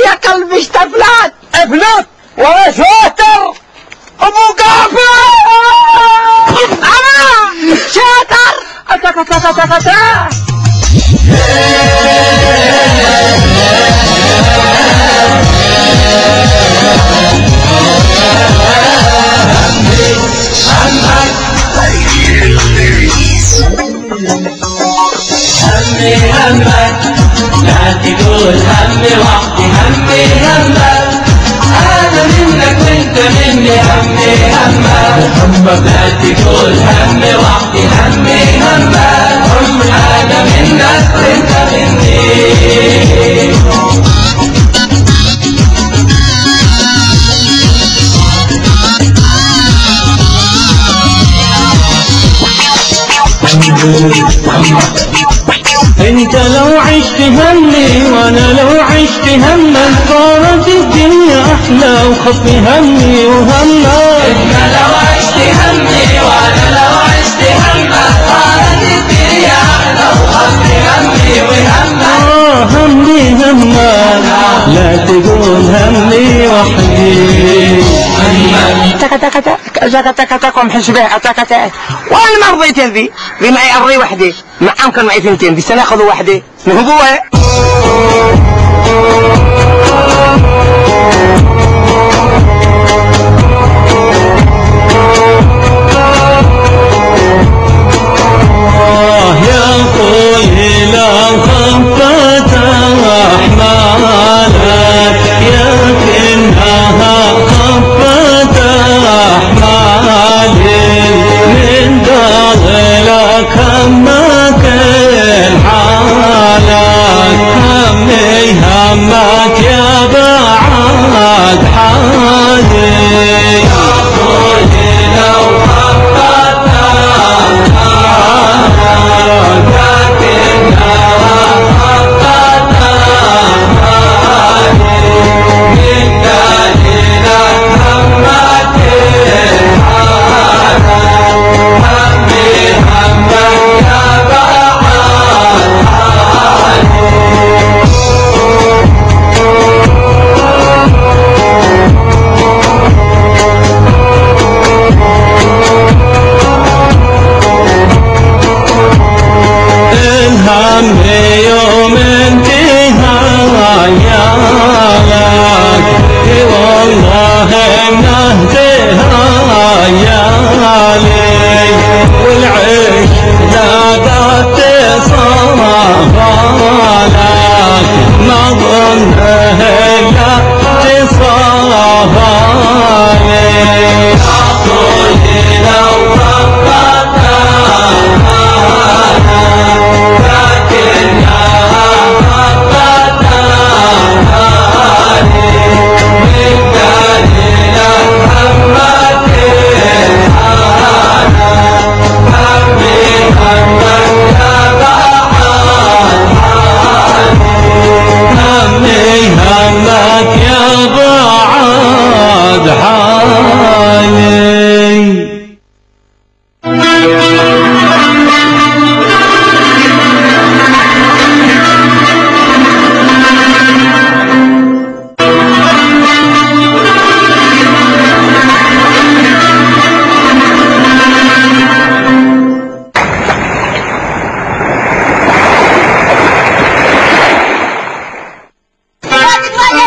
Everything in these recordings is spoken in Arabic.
يا قلبي اشتفلت افلت ولا شاطر ابو قافل انا شاطر همي همك لا تقول همي وحدي همي همك أنا منك وأنت مني همي همك لا تقول همي وحدي همي همك أنا منك وأنت مني انت لو عشت همي وانا لو عشت همك صارت الدنيا احلى وخفي همي وهمك انت لو عشت همي وانا لو عشت همك صارت الدنيا احلى وخفي همي وهمك همي همك لا تقول همي وحدي تكتكم حسبه اتكتك وانا ما رضيت ذي معي اري وحدي معهم كان معي ثنتين بس انا اخذوا وحدي نهبوها يا طويل خفت احمالك يمكنها خفت احمالي من داخلك همك حالك همي همك يا بعد حالي يا طويل خفت يوم انتهى يالك والله نهدها يالي والعيش نادت صافالك ما ظنه الا تصافالي اصلي لو همك يا بعد حالي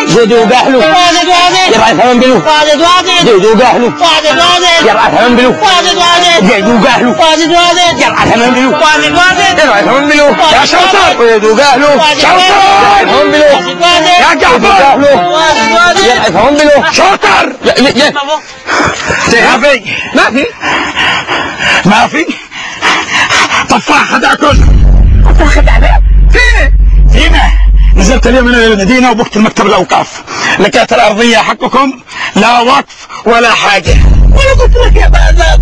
زيدوا قاحلوا واجد يرعى ثمن بلو واجد زيدوا قاحلوا واجد يرعى ثمن بلو واجد زيدوا قاحلوا واجد يرعى ثمن بلو واجد يرعى ثمن بلو يا شوطر زيدوا قاحلوا شوطر يرعى ثمن بلو يا جعفر يرعى ثمن بلو شوطر ما في طفاح خدعكم طفاح خدعنا فينا نزلت اليوم من المدينة وبقت المكتب الأوقاف لكات الأرضية حقكم لا وقف ولا حاجة ولا قلت لك يا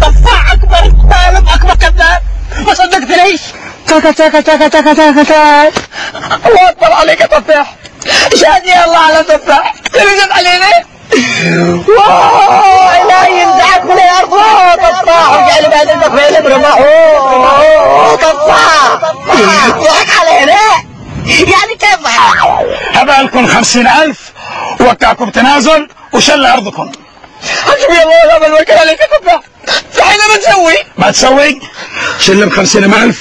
طفاح أكبر ظالم أكبر كذاب ما صدقت ليش تاكا تاكا تاكا تاكا تاكا تاكا الله أكبر عليك يا طفاح شادي الله على طفاح تنزل علينا واو إلهي ينزعك من الأرض طفاح وجعل بعد الدفعين برمح طفاح ضحك علينا يعني كيف هبقى لكم 50,000 وقعكم تنازل وشل ارضكم. حسبي الله ونعم الوكيل عليك يا تفاح. الحين بتسوي؟ ما تسوي؟ شل ب50,000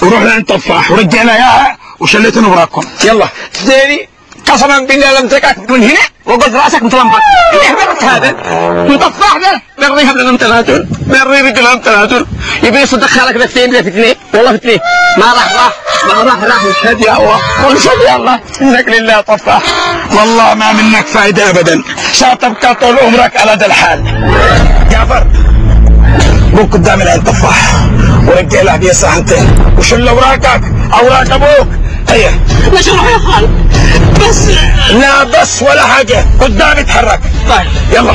وروح لعند تفاح ورجعنا اياها وشليتنا وراكم. يلا تدري قسما بالله لم تكعك من هنا وقلت راسك متلمبط. ايش هذا؟ مطفح ده بريها بلغم تنازل، بري بلغم تنازل، يبي يصدق خالك نفسين لا فتنين، والله فتنين، ما راح يشهد يا الله، ويشهد يا الله، انك لله طفاح. والله ما منك فايدة ابدا، ستبقى طول عمرك على ذا الحال. جعفر بوك قدام العين تفاح ورجع لك يا ساعتين وشل اوراقك اوراق ابوك. هيا مش روح يا خالد بس. لا بس ولا حاجة، قدامي اتحرك. طيب يلا.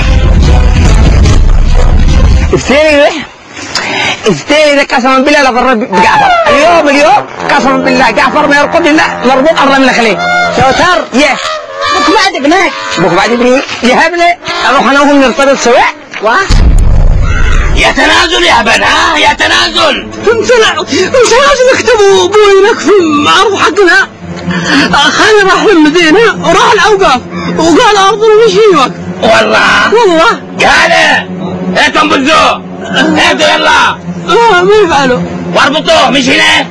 افتري ده قسما بالله لغرب بجعفر اليوم قسما بالله جعفر ما يرقد الا مربوط ارض من الخليل. شوتر يه بوك بعد ابنك بوك بعد ابني يهب لي اروح انا وهم نرتبط سوا. يا تنازل يا بن، ها يا تنازل. مش لازم يكتبوا ابوي نكفي معروف حقنا. خالي راح للمدينه وراح الاوقاف وقال ارضنا مش هيوك. والله قال انتم بزوه انتوا يلا ما يفعلوا واربطوه مش هنا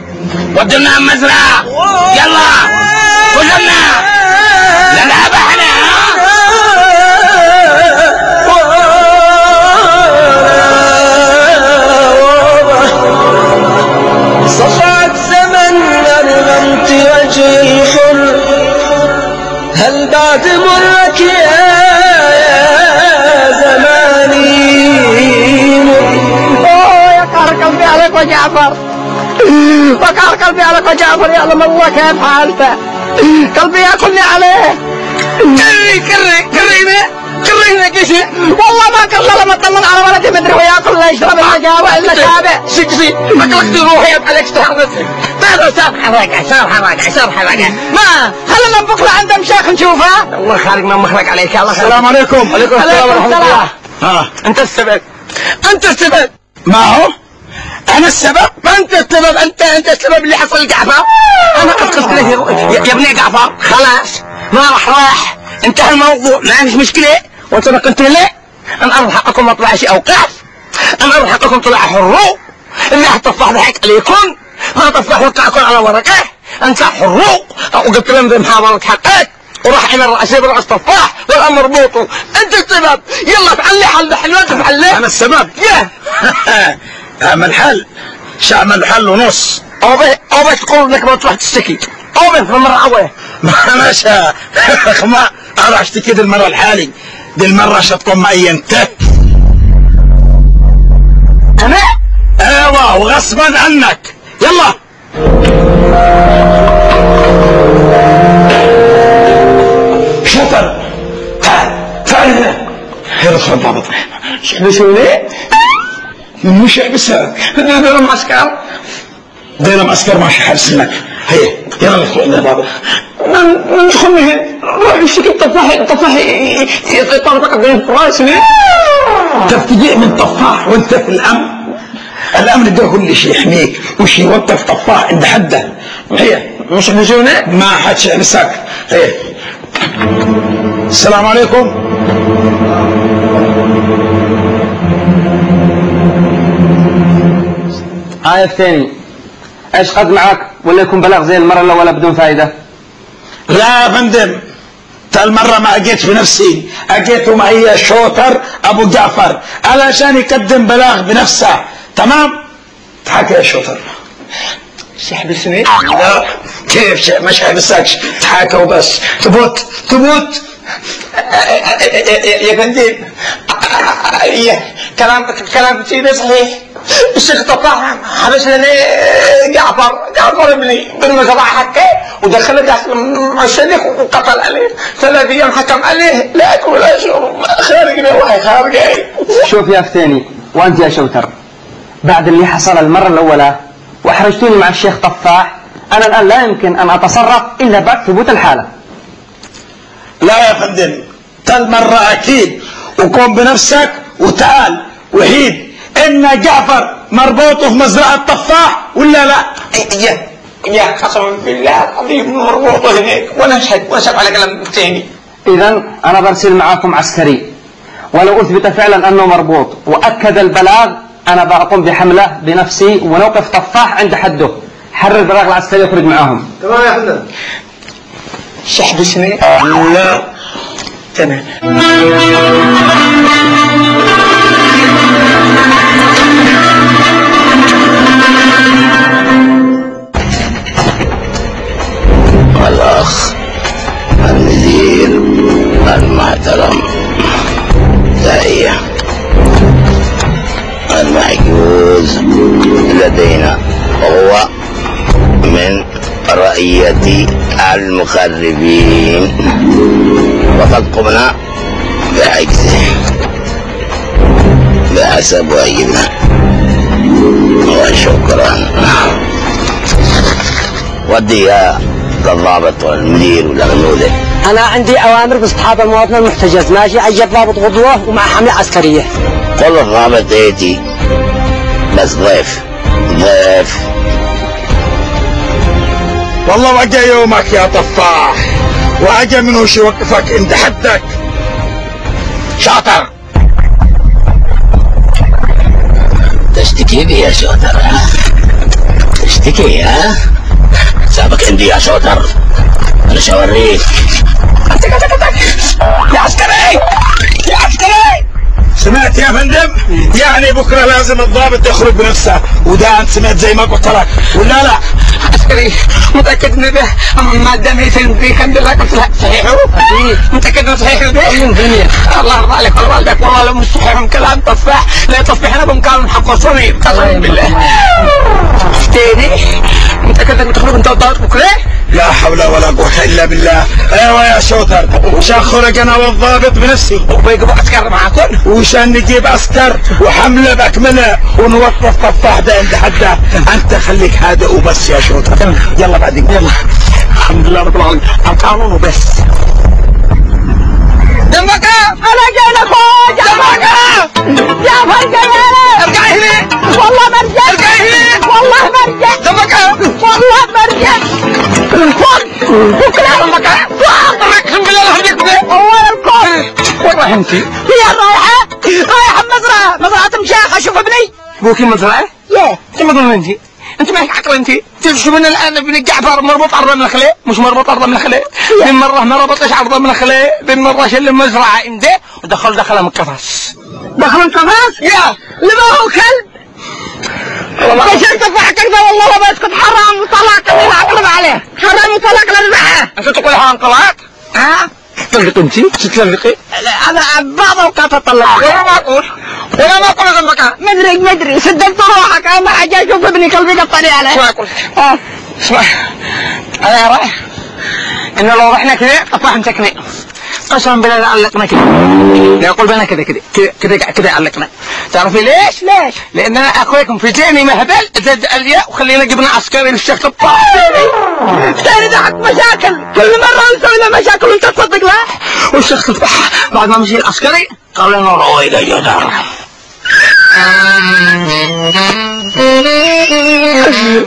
ودونا المزرعه. يلا كلنا نلعب احنا. صفعت زمن أرغمت وجهي الحر، هل بعد مرك يا زماني يا قهر قلبي عليك وجعفر، وقهر قلبي عليك وجعفر. يعلم الله كيف حالته، قلبي ياكلني عليه. كرينا قشي والله ما كرر لما اطمن على ولدي مدري وياكل لا يشرب لا جابه الا شابه. سكسي مقلقت روحي عليك استحرتي. تعالوا ساب حرقه ما خلينا نبقى عند مشايخ نشوفها. الله خالق ما مخلق عليك. الله السلام عليكم. وعليكم السلام ورحمه الله. ها انت السبب ما هو انا السبب. ما انت السبب، انت السبب اللي حصل لجعفر. انا قلت له يا ابني جعفر خلاص ما راح انتهى الموضوع، ما عنديش مشكله. وانت ما قلت لي انا ارض حقكم ما طلعش اوقاف، انا ارض حقكم طلع حرو. اللي هتطفح ضحك عليكم، ما طفح وقعكم على ورقه، انت حرو. وقلت لهم بمحاضره حقك وراح الى الرئيس براس طفاح والامر بوطو. انت السبب. يلا تعلي حل حلوه تحلي. انا السبب. اعمل حل، شعمل حل ونص. او بس تقول انك ما تروح تشتكي او بس بالمره اول. ما شاء ما اروح اشتكي دي المره الحالي، دي المره شتكون معي انت. انا؟ ايوه وغصبا عنك. يلا شوفر تعال هنا. هي رفع الضابط شو ليه؟ مش يحبسك دينا معسكر. دينا معسكر ماشي حال سنك. هي يلا ندخل عند بابا. ندخل هنا روح نشتكي طفاح يطرطق بين راسي. تفتجئ من طفاح وانت في الامن. الامن ده كل شيء يحميك وش يوقف طفاح عند حده. هي مش يحبسونا؟ ما حدش يحبسك. هي السلام عليكم. آية الثاني ايش قد معك ولا يكون بلاغ زي المرة الأولى بدون فائدة؟ لا يا فندم، المرة ما اجيت بنفسي، اجيت معي شوتر ابو جعفر علشان يقدم بلاغ بنفسه. تمام؟ تحكي يا شوتر. يحبسني؟ لا كيف مش حيبسكش، تحاكى وبس. تبوت يا فندم كلام سيدي صحيح. الشيخ طفاح حبس لنا جعفر ابني بالمزرعه حقه ودخله مع الشيخ وقتل عليه 3 ايام حكم عليه لا اكل ولا شرب خارج من الوحي خارج. شوف يا فتاني وانت يا شوتر، بعد اللي حصل المرة الأولى واحرجتوني مع الشيخ طفاح، أنا الآن لا يمكن أن أتصرف إلا بعد ثبوت الحالة. لا يا فندم، مرة أكيد، وقوم بنفسك وتعال وحيد إن جعفر مربوطه في مزرعة طفاح ولا لا؟ يا قسما بالله العظيم مربوطه هناك. وانا اشهد على كلام ثاني. إذا أنا برسل معاكم عسكري، ولو أثبت فعلا أنه مربوط وأكد البلاغ أنا بقوم بحملة بنفسي ونوقف طفاح عند حده. حرر البلاغ العسكري يخرج معاهم. تمام يا فندم. شحبسني؟ لا تمام. الأخ المدير المحترم، تحية. المحجوز لدينا هو من رأية المخربين، وقد قمنا بحجزه بحسب واجبنا، وشكرا. ودي يا الضابط والمدير والأغنودة. أنا عندي أوامر باصطحاب المواطن المحتجز، ماشي؟ عجب ضابط غدوة ومع حملة عسكرية. قل الضابط يأتي، بس ضيف. والله وجا يومك يا طفاح، وأجا منه شو يوقفك عند حدك. شاطر. تشتكي لي يا شاطر؟ تشتكي ها؟ سابق عندي يا شاطر، أنا شوريك. يا عسكري يا عسكري، سمعت يا فندم؟ يعني بكره لازم الضابط يخرج بنفسه، وده انت سمعت زي ما قلت لك ولا لا؟ عسكري متأكد إن ده ما دام يسلم فيه الحمد لله. قلت لا صحيح؟ متأكد إنه صحيح ده؟ 100%. الله يرضى عليك والوالدك، والله لو مش صحيح من كلام طفاح لا يطفحنا بمكان حق صميم قسما بالله. تاني متأكد إنك تخرج أنت والضابط بكره؟ لا حول ولا قوة إلا بالله. ايوه يا شوتر، وشان خرج انا والضابط بنفسي، وبيجيبوا عسكر معاكم، وشان نجيب عسكر وحملة بأكملها ونوقف طفاح ده عند حده. انت خليك هادئ وبس يا شوتر. يلا بعدين. يلا. الحمد لله رب العالمين. القانون وبس. دمك انا جاي لك دمك يا فرجة. ارجع هنا. والله برجع. ارجع هنا. والله برجع. دمك والله برجع. بكره دمك اقسم بالله لهديك به. اول الكون. وين رايح انت؟ هي رايحة مزرعة مشاخ اشوف ابني. ابوكي مزرعة؟ ياه. انت مظلوم انت. انت ما هيك عقل انت. تشوف من الان ابن جعفر مربوط على الرمل الخليه، مش مربوط على الرمل الخليه. من مره ما ربطش على الرمل الخليه، من مره شل المزرعه عنده ودخلها من القفص. دخل القفص؟ يا لما هو كلب. والله شفت تفاح كذا والله ما اسكت. حرام طلاق اللي اقلب عليه، حرام طلاق للبحر. انت تقول حرام طلاق؟ ها؟ تطلق انت؟ تطلقي؟ انا بعض اوقات اطلق. ولا ما اقول ذنبك. مدري سددت روحك. انا ما حاجة اشوف ابني قلبي قطعني عليه. شو اقول؟ اسمع انا رايح انه لو رحنا كذا طفاح مسكني قسما بالله علقنا كذا. لا يقول بنا كذا علقنا. تعرفي ليش؟ لان انا اخويكم في جيني مهبل زاد الياء وخلينا جبنا عسكري للشيخ طفاح. تاني ده حق مشاكل، كل مره نسوي له مشاكل وانت تصدق له. والشيخ طفاح بعد ما مشي العسكري قال لنا رويدا يدار.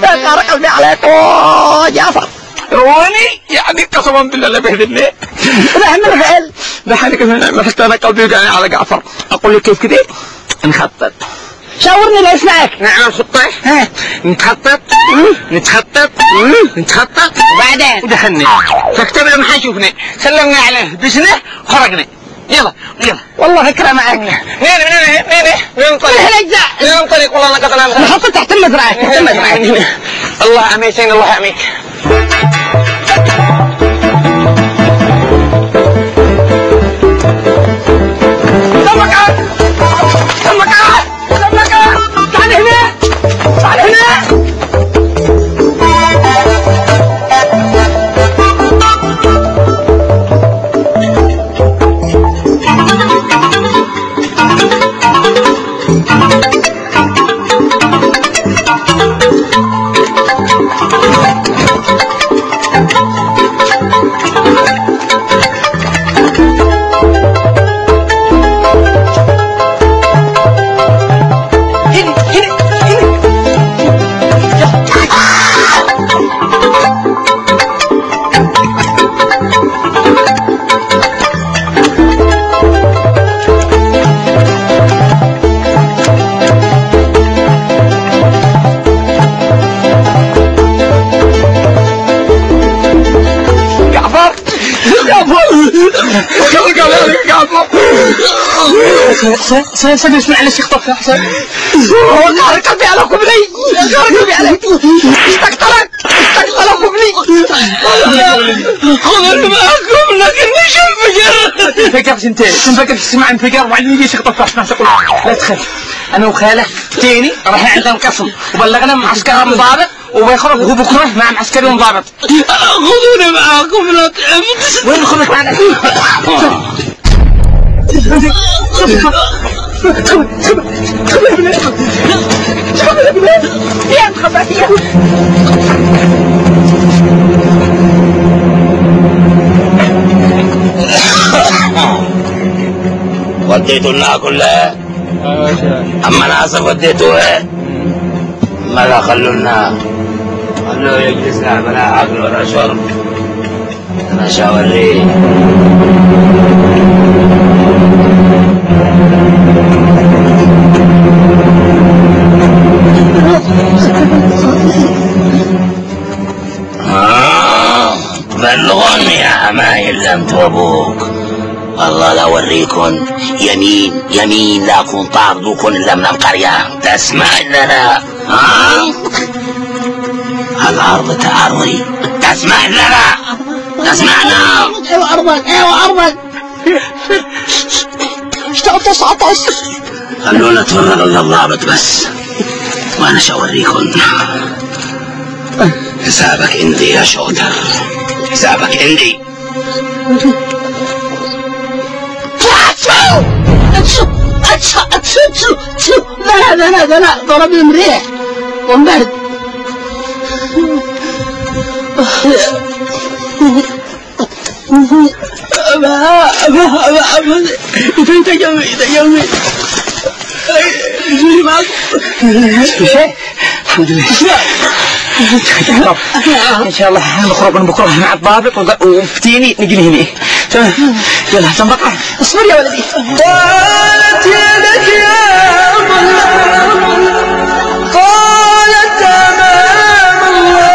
لا تارك قلبي عليك جعفر. رواني يعني قسما بالله لا بهدلني. رحنا الفعل بحالك ما حتى انا قلبي وجعني على جعفر. اقول لك كيف كده نخطط. شاورني لا اسمعك. نعمل خطة. نتخطط وبعدين ودخلنا فاكتبنا ما حنشوفنا، سلمنا عليه بسنه وخرجنا. يلا والله فكرة معك. وين طريق والله انا قطعنا نحط تحت المزرعة. الله اميتين الله يحميك. دمك تعال هنا. حسين اسمع لي شيخ طفل حسين والله قلبي على قبلي قلبي عليك استقتلك قبلي خذني معكم لكني شنفجر تنفجرش انت تنفجر تسمع انفجار وبعدين يجي شيخ طفل عشان تقول لا تخاف انا وخاله تاني رايحين عند القسم وبلغنا معسكر مضابط وبيخرج هو بكره مع معسكري مضابط خذوني معاكم لا تعمل وين نخرج معنا يا خباثية وديتوا لنا كلها اما ناصر وديتوه ما لا خلونا يجلسنا بلا عقل ولا شرب انا شاوريه بلغوني يا عمايل لم توابوك والله لا اوريكن يمين لا اكون طاردوكن الا من القريه تسمع لنا الارض تعرضي تسمع لنا تسمعنا ايوه ارضك اشتغلت عطش خلونا نتفرغ للضابط بس وانا شاوريكن حسابك عندي يا شوتر حسابك عندي لا ضربني مريح وانبرد انت جميل الحمد لله ان شاء الله نخرج من بكره مع الضابط وفتيني نجي هنا يلا تنبقى اصبر يا ولدي قالت يدك يا ظلام قالت امام الله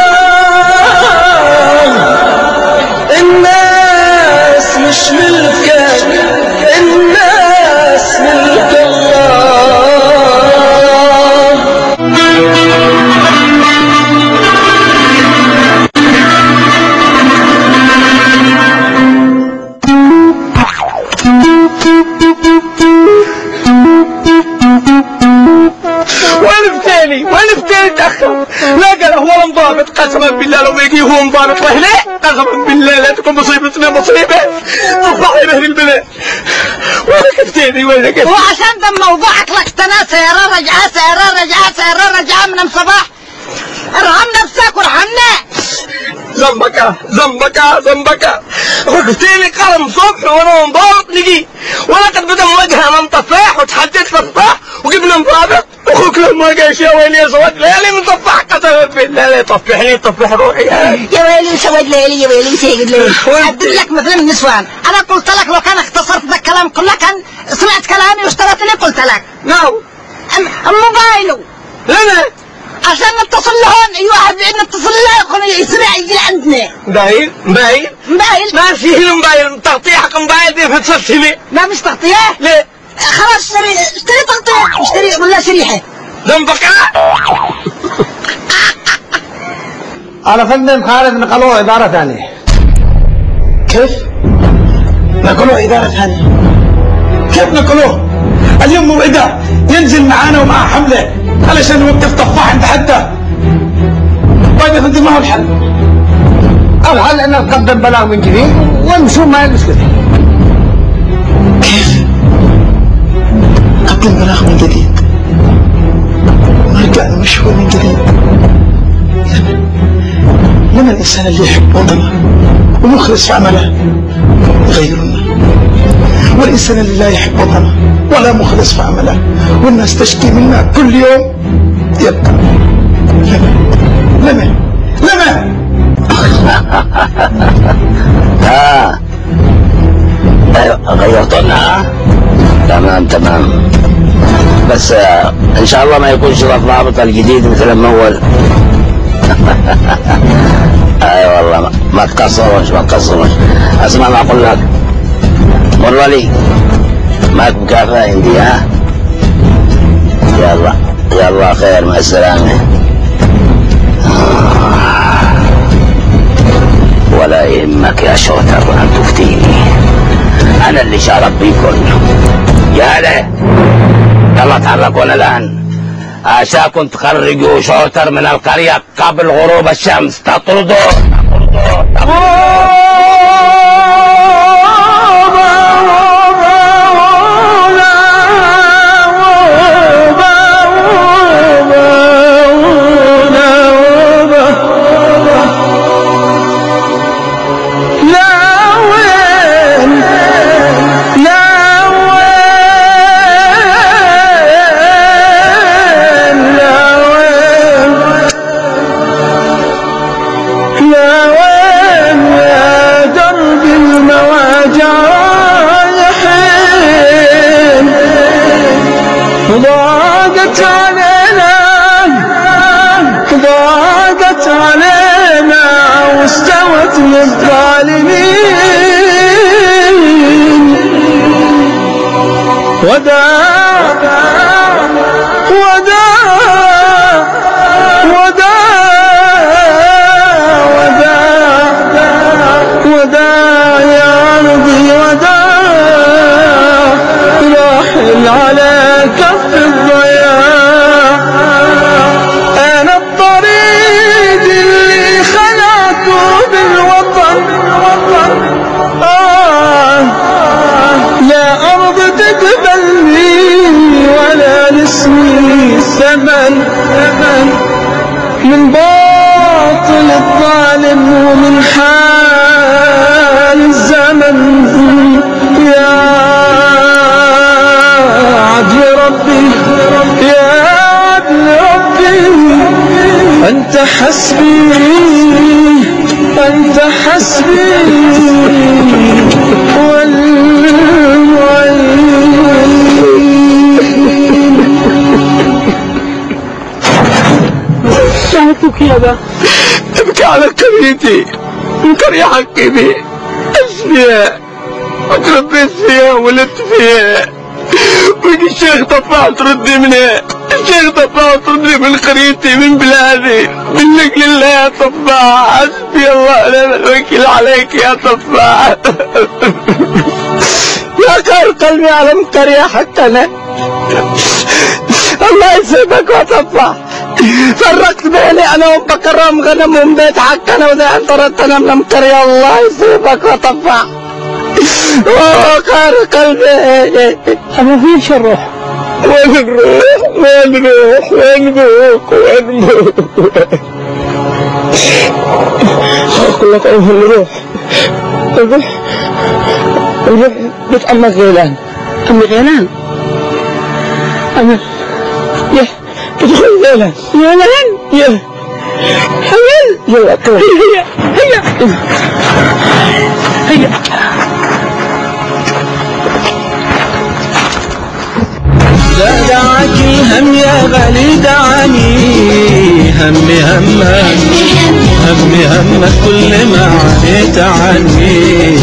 الناس مش ملكك الناس ملك الله وين فتاني تأخر لا قال هو المضابط قسما بالله لو ما يجي هو مضابط لا قسما بالله لا تكون مصيبتنا مصيبة الله يبهر البلاد وينك فتاني وينك وعشان ده موضوعك لك تنا سيارة رجعة من الصباح ارحم نفسك وارحمنا ذنبك وقفتيني قلم صبح وانا منضابط نجي ولقد بدا مواجهه من طفاح وتحديت طفاح وجبنا مضابط اخوك لما جاش يا ويلي يا سواد ليلي من طفاح قسما بالله لا يطفحني روحي يا ويلي سواد ليلي يا ويلي سيد ليلي اعدد لك مثلا النسوان انا قلت لك لو كان اختصرت ذا الكلام كله كان سمعت كلامي واشتريت اللي قلت لك نعم موبايله لنا عشان نتصل لهون اي واحد نتصل له يسمع يجي لعندنا مبايل ما فيه الموبايل تغطيه حق موبايل دي بتصلي لا مش تغطيه ليه خلاص اشتري تغطيه اشتري ولا شريحه ذنبك انا فندم خالد نقلوه اداره ثانيه كيف؟ نقلوه اداره ثانيه كيف نقلوه؟ اليوم موعده ينزل معانا ومع حمله علشان نوقف طفاح عند حده. طيب يا فندم ما هو الحل؟ الحل ان نقدم بلاغ من جديد ونشوف ما هي المشكله. كيف؟ نقدم بلاغ من جديد ونرجع نمشي من جديد؟ لما الانسان اللي يحب وطنه ومخلص في عمله يغيرنا، والإنسان اللي لا يحب وطنه ولا مخلص في عمله والناس تشكي منا كل يوم يبقى لما غيرتنا تمام بس ان شاء الله ما يكونش الضابط الجديد مثل ما هو اي والله ما تقصروش اسمع ما اقول لك والله لي ماك مكافأة عندي ها. يلا يلا خير مع السلامة. ولا يهمك يا شوتر أن تفتيني، أنا اللي شارك بيكم. يا هلا يلا تحركون الآن، عشاكم تخرجوا شوتر من القرية قبل غروب الشمس. تطردوا ضاقت علينا واستوت للظالمين. وداع وداع وداع وداع وداع يا ربي وداع، راحل على كف الضياع. أنا الطريق اللي خلقته بالوطن، لا أرض تقبلني ولا لاسمي ثمن من باطل الظالم ومن حال الزمن. يا عدل ربي يا عدل ربي، أنت حسبي أنت حسبي شايفك يا ذا تبكي على قريتي، قرية حقي بي ايش فيها؟ وتربيت فيها وولدت فيها، ويجي الشيخ طفاح تردي منها، الشيخ طفاح تردي من قريتي من بلادي. منك لله يا طفاح، حسبي الله ونعم الوكيل عليك يا طفاح. يا خير قلبي على قرية حقنا، الله يسيبك يا طفاح. فرقت بيني انا وبكرم غنم من بيت حقنا وذا طردت انا من القرية. الله يسيبك يا طفاح. خير قلبي. أنا فين شروح؟ وين نروح وين نروح وين نروح وين نروح؟ اقول لك ايها نروح بيت عمك غيلان. أمي غيلان؟ أنا ادخل غيلان. يا حلال يلا طلع. هيا لا دعك الهم يا غالي دعاني، همي همك كل ما عانيت عني.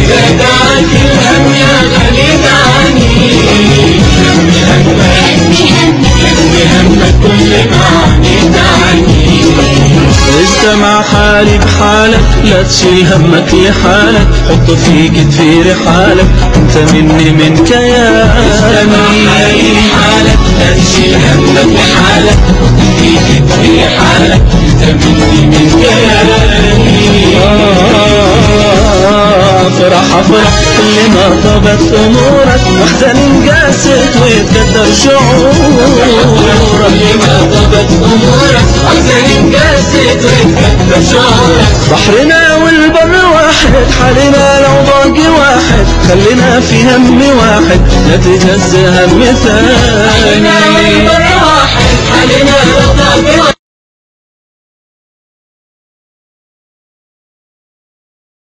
لا دعك الهم يا غالي دعاني، همي همك كل ما عانيت عني. استمع حالي بحالك، لا تشيل همك لحالك، حط في كتفي رحالك، انت مني منك يا استمع حالي بحالك، لا تشيل همك لحالك، حط في كتفي رحالك، انت مني منك يا افرح كل ما طابت امورك، واحزن قاست ويتكدر شعورك. كل ما طابت امورك، واحزن قاست ويتكدر شعورك. بحرنا والبر واحد، حالنا لو باقي واحد، خلينا في هم واحد، لا تجز هم ثاني. بحرنا والبر واحد، حالنا لو باقي واحد،